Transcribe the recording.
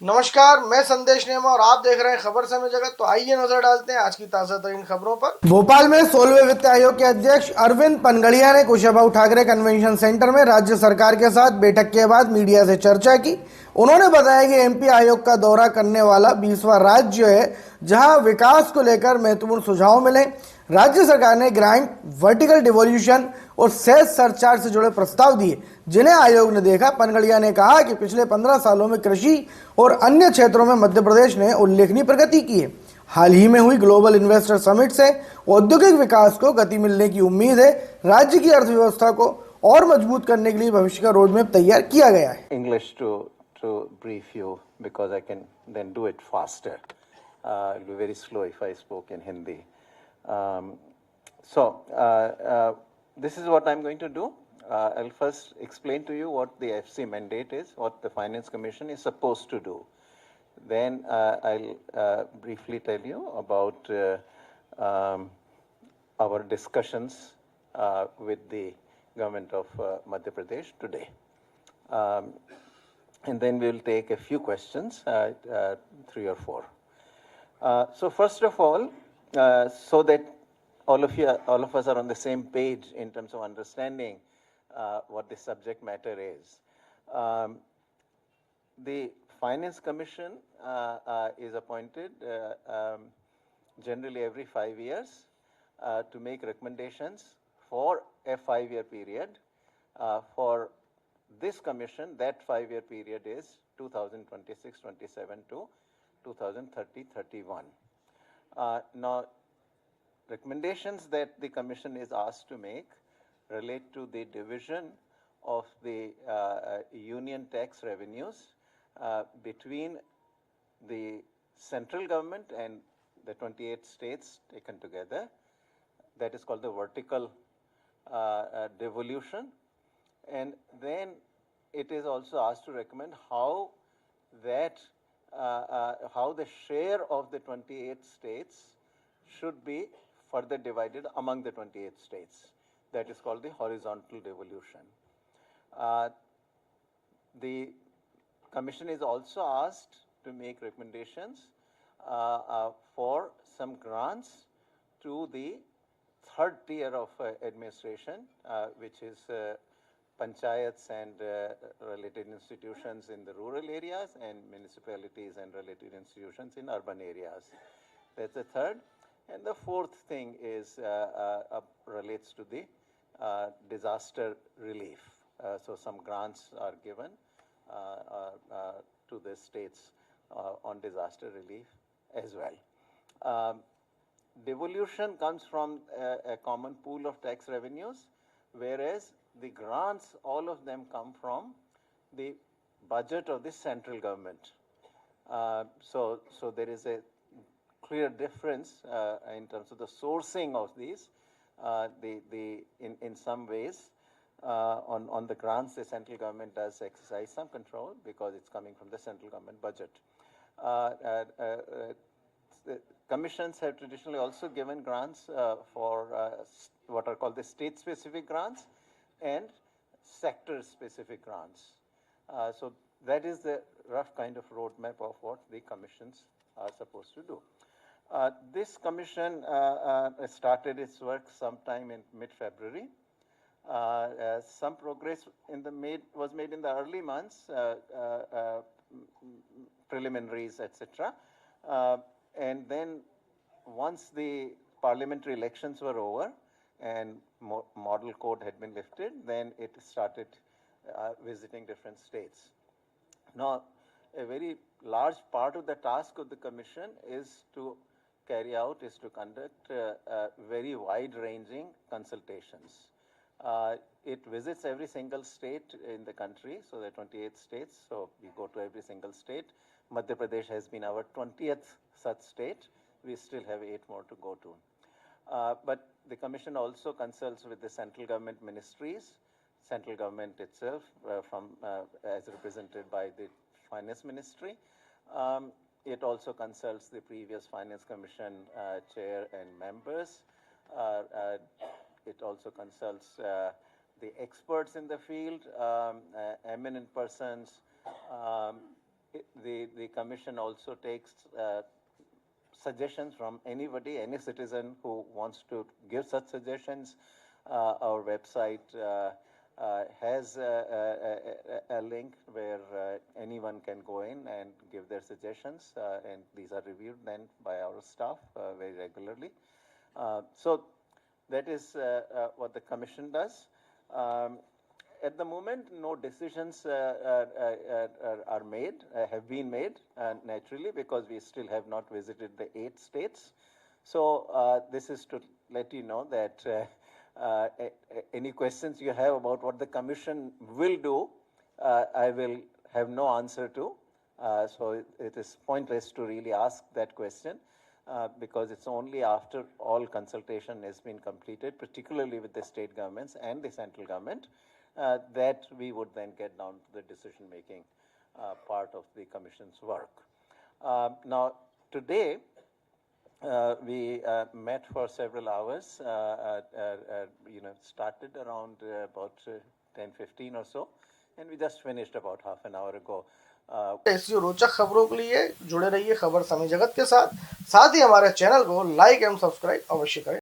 नमस्कार, मैं संदेश नेमा और आप देख रहे हैं खबर समय जगत। तो आइए नजर डालते हैं आज की ताजा तरीन खबरों पर। भोपाल में 16वें वित्त आयोग के अध्यक्ष अरविंद पनगढ़िया ने कुशाभाऊ ठाकरे कन्वेंशन सेंटर में राज्य सरकार के साथ बैठक के बाद मीडिया से चर्चा की। उन्होंने बताया कि एमपी आयोग का दौरा करने वाला 20वां राज्य है जहां विकास को लेकर महत्वपूर्ण सुझाव मिले। राज्य सरकार ने ग्रांट, वर्टिकल डिवोल्यूशन और सेस सरचार्ज से जुड़े प्रस्ताव दिए जिन्हें आयोग ने देखा। पनगढ़िया ने कहा कि पिछले 15 सालों में कृषि और अन्य क्षेत्रों में मध्य प्रदेश ने उल्लेखनीय प्रगति की है। हाल ही में हुई ग्लोबल इन्वेस्टर समिट से औद्योगिक विकास को गति मिलने की उम्मीद है। राज्य की अर्थव्यवस्था को और मजबूत करने के लिए भविष्य का रोड मैप तैयार किया गया है। English to brief you because I can then do it faster. It'll be very slow if I spoke in Hindi. Um, this is what I'm going to do. I'll first explain to you what the FC mandate is, what the Finance Commission is supposed to do. Then I'll briefly tell you about our discussions with the government of Madhya Pradesh today. And then we'll take a few questions, 3 or 4. So first of all, so that all of us are on the same page in terms of understanding what the subject matter is. The Finance Commission is appointed generally every 5 years to make recommendations for a 5-year period. For this commission, that 5-year period is 2026-27 to 2030-31. Now, recommendations that the commission is asked to make relate to the division of the union tax revenues between the central government and the 28 states taken together. That is called the vertical devolution. And then it is also asked to recommend how that how the share of the 28 states should be further divided among the 28 states. That is called the horizontal devolution. The Commission is also asked to make recommendations for some grants to the third tier of administration, which is panchayats and related institutions in the rural areas and municipalities and related institutions in urban areas. That's the third. And the fourth thing is relates to the disaster relief. So some grants are given to the states on disaster relief as well. Devolution comes from a common pool of tax revenues, whereas the grants, all of them come from the budget of the central government. So there is a clear difference in terms of the sourcing of these. In some ways, on the grants, the central government does exercise some control because it's coming from the central government budget. Commissions have traditionally also given grants for what are called the state-specific grants and sector-specific grants. So that is the rough kind of roadmap of what the commissions are supposed to do. This commission started its work sometime in mid-February. Some progress was made in the early months, preliminaries, etc. And then once the parliamentary elections were over and model code had been lifted, then it started visiting different states. Now, a very large part of the task of the commission is to conduct very wide-ranging consultations. It visits every single state in the country, so there are 28 states, so we go to every single state. Madhya Pradesh has been our 20th such state. We still have 8 more to go to. But the commission also consults with the central government ministries, central government itself, as represented by the finance ministry. It also consults the previous finance commission chair and members. It also consults the experts in the field, eminent persons, the commission also takes suggestions from anybody, any citizen who wants to give such suggestions. Our website has a link where anyone can go in and give their suggestions, and these are reviewed then by our staff very regularly. So that is what the commission does. At the moment, no decisions are made, have been made, naturally, because we still have not visited the 8 states. So this is to let you know that any questions you have about what the commission will do, I will have no answer to. So it is pointless to really ask that question. Because it's only after all consultation has been completed, particularly with the state governments and the central government, that we would then get down to the decision-making part of the commission's work. Now, today, we met for several hours, started around about 10:15 or so, and we just finished about half an hour ago. ऐसी रोचक खबरों के लिए जुड़े रहिए खबर समय जगत के साथ ही हमारे चैनल को लाइक एवं सब्सक्राइब अवश्य करें।